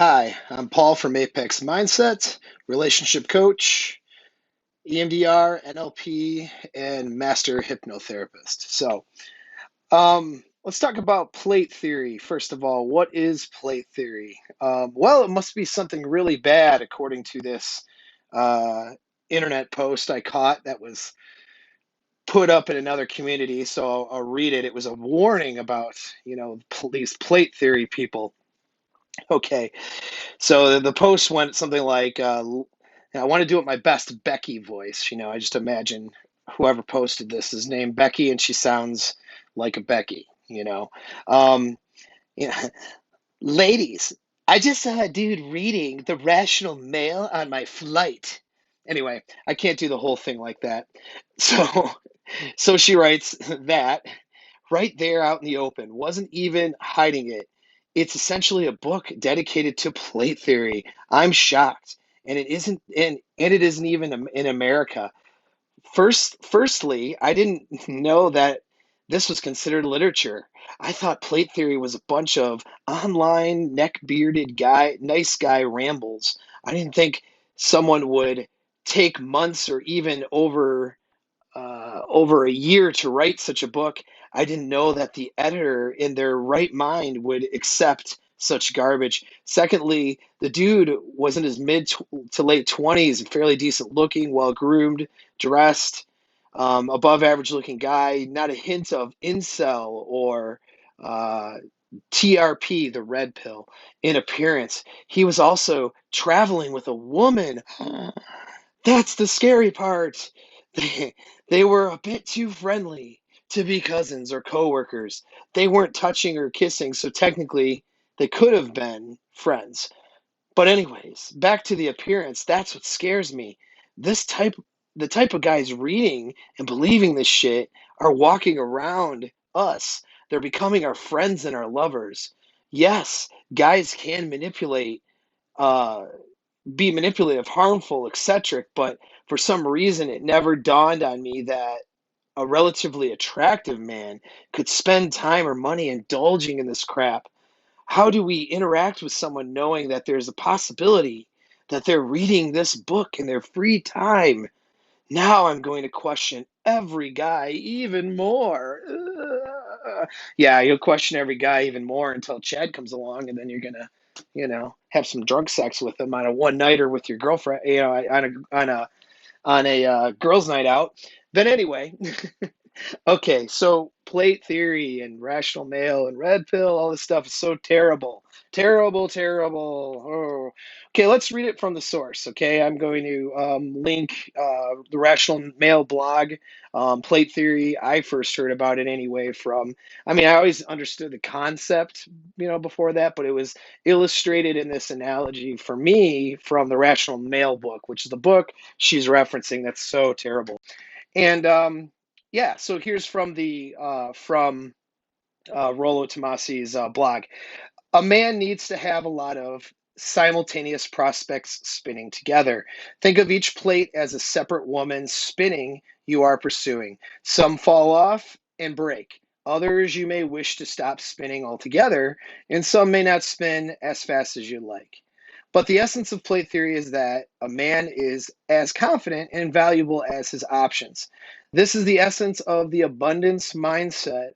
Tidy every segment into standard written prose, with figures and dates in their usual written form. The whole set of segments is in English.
Hi, I'm Paul from Apex Mindset, relationship coach, EMDR, NLP, and master hypnotherapist. Let's talk about plate theory. First of all, what is plate theory? Well, it must be something really bad, according to this uh, internet post I caught that was put up in another community. So I'll read it. It was a warning about, these plate theory people. Okay. So the post went something like, I want to do it my best Becky voice. I just imagine whoever posted this is named Becky and she sounds like a Becky. Um, you know, Ladies, I just saw a dude reading The Rational Male on my flight. Anyway, I can't do the whole thing like that. So, so she writes that right there out in the open, wasn't even hiding it. It's essentially a book dedicated to plate theory. I'm shocked. And it isn't even in America. Firstly, I didn't know that this was considered literature. I thought plate theory was a bunch of online neck-bearded nice guy rambles. I didn't think someone would take months or even over a year to write such a book. I didn't know that the editor in their right mind would accept such garbage. Secondly, the dude was in his to late 20s, fairly decent looking, well groomed, dressed, above average looking guy, not a hint of incel or uh, TRP, the red pill, in appearance. He was also traveling with a woman. That's the scary part. They, they were a bit too friendly to be cousins or coworkers. They weren't touching or kissing, so technically they could have been friends. But anyways, back to the appearance. That's what scares me. This type the type of guys reading and believing this shit are walking around us. They're becoming our friends and our lovers. Yes, guys can uh be manipulative, harmful, eccentric, but for some reason it never dawned on me that a relatively attractive man could spend time or money indulging in this crap. How do we interact with someone knowing that there's a possibility that they're reading this book in their free time? Now I'm going to question every guy even more. Yeah, you'll question every guy even more until Chad comes along, and then you're gonna, have some drug sex with him on a one nighter with your girlfriend, on a girls' night out. But anyway, okay, so plate theory and rational male and red pill, all this stuff is so terrible. Terrible, terrible. Oh. Okay, let's read it from the source. Okay, I'm going to link the rational male blog, plate theory. I first heard about it anyway I always understood the concept, before that, but it was illustrated in this analogy for me from the rational male book, which is the book she's referencing that's so terrible. And yeah, so here's from Rollo Tomasi's blog. A man needs to have a lot of simultaneous prospects spinning together. Think of each plate as a separate woman spinning you are pursuing. Some fall off and break. Others you may wish to stop spinning altogether, and some may not spin as fast as you'd like. But the essence of plate theory is that a man is as confident and valuable as his options. This is the essence of the abundance mindset.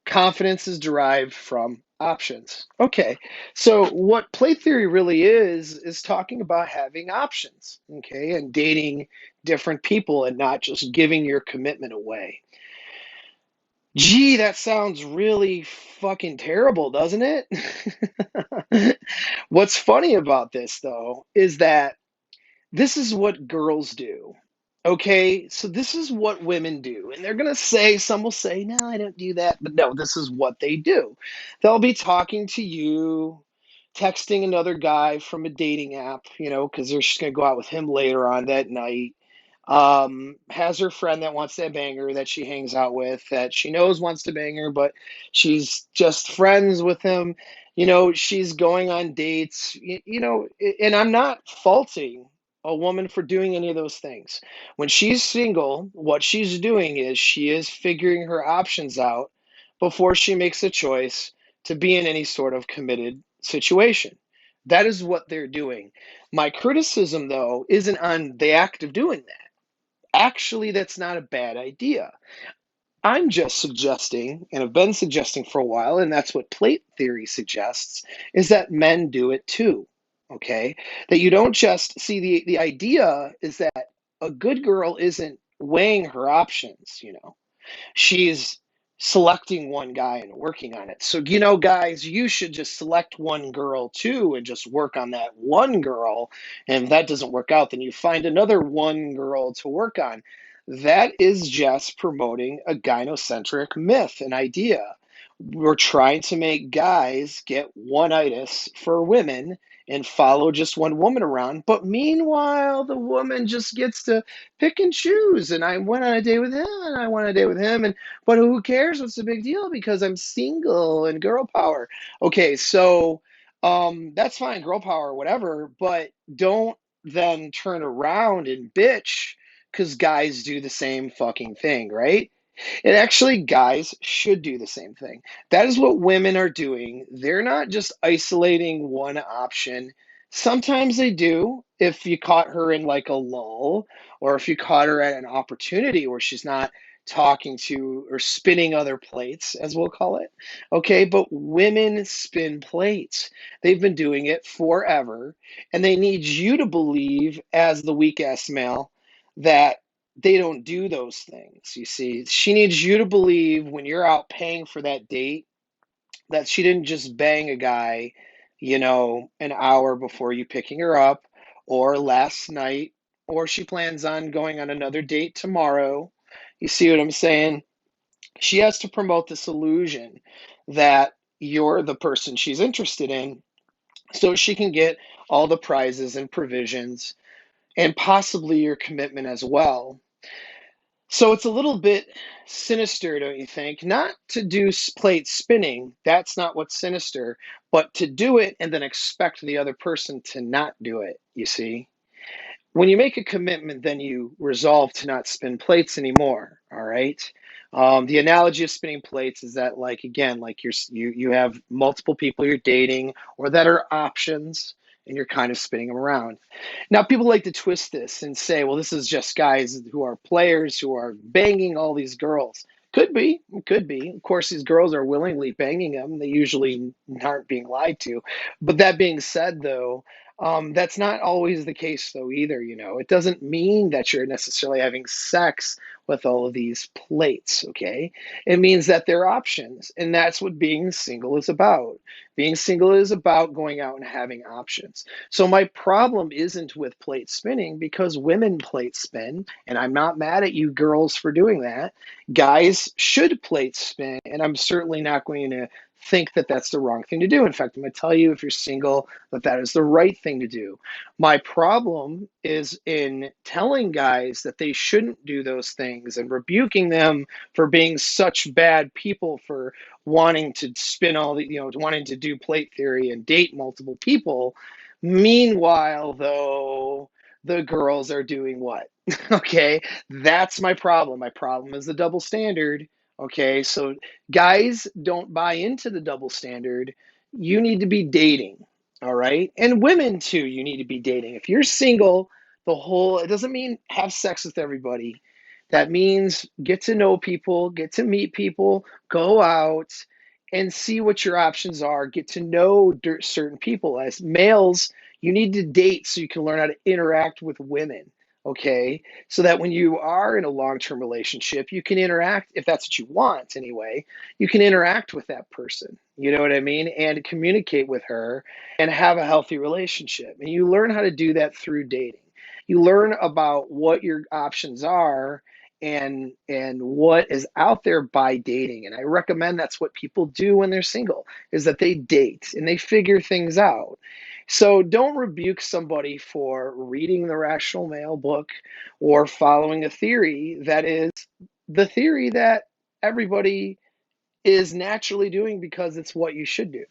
Confidence is derived from options. Okay, so what play theory really is talking about having options, okay, and dating different people and not just giving your commitment away. Gee, that sounds really fucking terrible, doesn't it? What's funny about this, though, is that this is what girls do. Okay, so this is what women do. And they're going to say, some will say, no, I don't do that. But no, this is what they do. They'll be talking to you, texting another guy from a dating app, because they're just going to go out with him later on that night. Has her friend that wants to bang her that she hangs out with that she knows wants to bang her, but she's just friends with him. She's going on dates, and I'm not faulting a woman for doing any of those things. When she's single, what she's doing is she is figuring her options out before she makes a choice to be in any sort of committed situation. That is what they're doing. My criticism, though, isn't on the act of doing that. Actually, that's not a bad idea. I'm just suggesting, and have been suggesting for a while, and that's what plate theory suggests, is that men do it too. Okay? That you don't just see the idea is that a good girl isn't weighing her options, she's selecting one guy and working on it. So, guys, you should just select one girl too and just work on that one girl. And if that doesn't work out, then you find another one girl to work on. That is just promoting a gynocentric myth, an idea. We're trying to make guys get one-itis for women and follow just one woman around. But meanwhile, the woman just gets to pick and choose. And I went on a date with him and I went on a date with him. And but who cares? What's the big deal? Because I'm single and girl power. Okay, so that's fine, girl power, whatever, but don't then turn around and bitch because guys do the same fucking thing, right? And actually, guys should do the same thing. That is what women are doing. They're not just isolating one option. Sometimes they do if you caught her in like a lull, or if you caught her at an opportunity where she's not talking to or spinning other plates, as we'll call it. Okay, but women spin plates. They've been doing it forever, and they need you to believe, as the weak ass male, that they don't do those things. You see, she needs you to believe when you're out paying for that date that she didn't just bang a guy, an hour before you picking her up or last night, or she plans on going on another date tomorrow. You see what I'm saying? She has to promote this illusion that you're the person she's interested in so she can get all the prizes and provisions and possibly your commitment as well. So it's a little bit sinister, don't you think? Not to do plate spinning, that's not what's sinister, but to do it and then expect the other person to not do it, you see? When you make a commitment, then you resolve to not spin plates anymore, all right? The analogy of spinning plates is that, like, again, like you have multiple people you're dating or that are options, and you're kind of spinning them around. Now, people like to twist this and say, well, this is just guys who are players who are banging all these girls. Could be, could be. Of course, these girls are willingly banging them. They usually aren't being lied to. But that being said, though, that's not always the case, though, either. It doesn't mean that you're necessarily having sex with all of these plates, okay? It means that they're options. And that's what being single is about. Being single is about going out and having options. So my problem isn't with plate spinning because women plate spin, and I'm not mad at you girls for doing that. Guys should plate spin, and I'm certainly not going to think that that's the wrong thing to do. In fact, I'm going to tell you if you're single that that is the right thing to do. My problem is in telling guys that they shouldn't do those things and rebuking them for being such bad people for wanting to spin all the, wanting to do plate theory and date multiple people. Meanwhile, though, the girls are doing what? Okay, that's my problem. My problem is the double standard. Okay, so guys don't buy into the double standard. You need to be dating, all right? And women too, you need to be dating. If you're single, it doesn't mean have sex with everybody. That means get to know people, get to meet people, go out and see what your options are, get to know certain people. As males, you need to date so you can learn how to interact with women, okay? So that when you are in a long-term relationship, you can interact, if that's what you want anyway, you can interact with that person, you know what I mean? And communicate with her and have a healthy relationship. And you learn how to do that through dating. You learn about what your options are and what is out there by dating. And I recommend that's what people do when they're single, is that they date and they figure things out. So don't rebuke somebody for reading the Rational Male book or following a theory that is the theory that everybody is naturally doing because it's what you should do.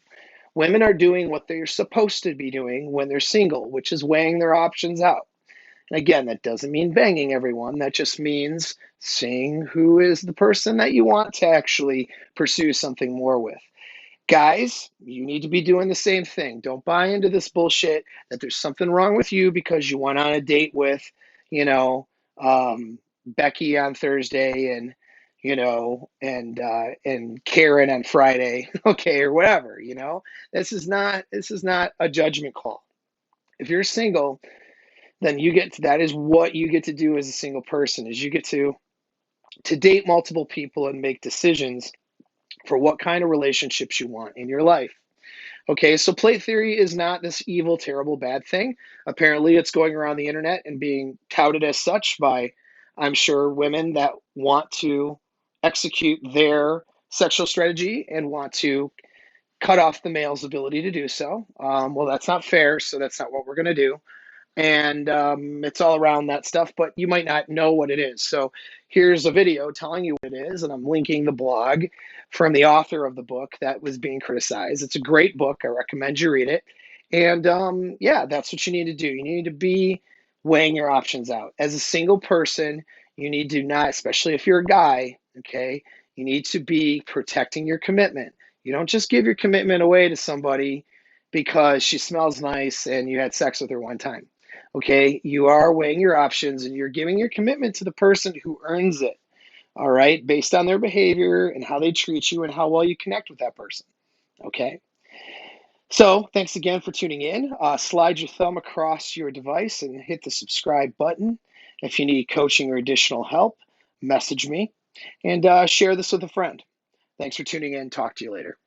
Women are doing what they're supposed to be doing when they're single, which is weighing their options out. And again, that doesn't mean banging everyone. That just means seeing who is the person that you want to actually pursue something more with. Guys, you need to be doing the same thing. Don't buy into this bullshit that there's something wrong with you because you went on a date with, you know, Becky on Thursday and, and Karen on Friday, okay, or whatever. This is not a judgment call. If you're single, then that is what you get to do as a single person, is you get to date multiple people and make decisions for what kind of relationships you want in your life. Okay, so plate theory is not this evil, terrible, bad thing. Apparently, it's going around the internet and being touted as such by, I'm sure, women that want to execute their sexual strategy and want to cut off the male's ability to do so. Well, that's not fair, so that's not what we're going to do. And it's all around that stuff, but you might not know what it is. So here's a video telling you what it is, and I'm linking the blog from the author of the book that was being criticized. It's a great book. I recommend you read it. And yeah, that's what you need to do. You need to be weighing your options out. As a single person, you need to not, especially if you're a guy, okay, you need to be protecting your commitment. You don't just give your commitment away to somebody because she smells nice and you had sex with her one time. Okay, you are weighing your options and you're giving your commitment to the person who earns it. All right, based on their behavior and how they treat you and how well you connect with that person. Okay, so thanks again for tuning in. Slide your thumb across your device and hit the subscribe button. If you need coaching or additional help, message me and share this with a friend. Thanks for tuning in. Talk to you later.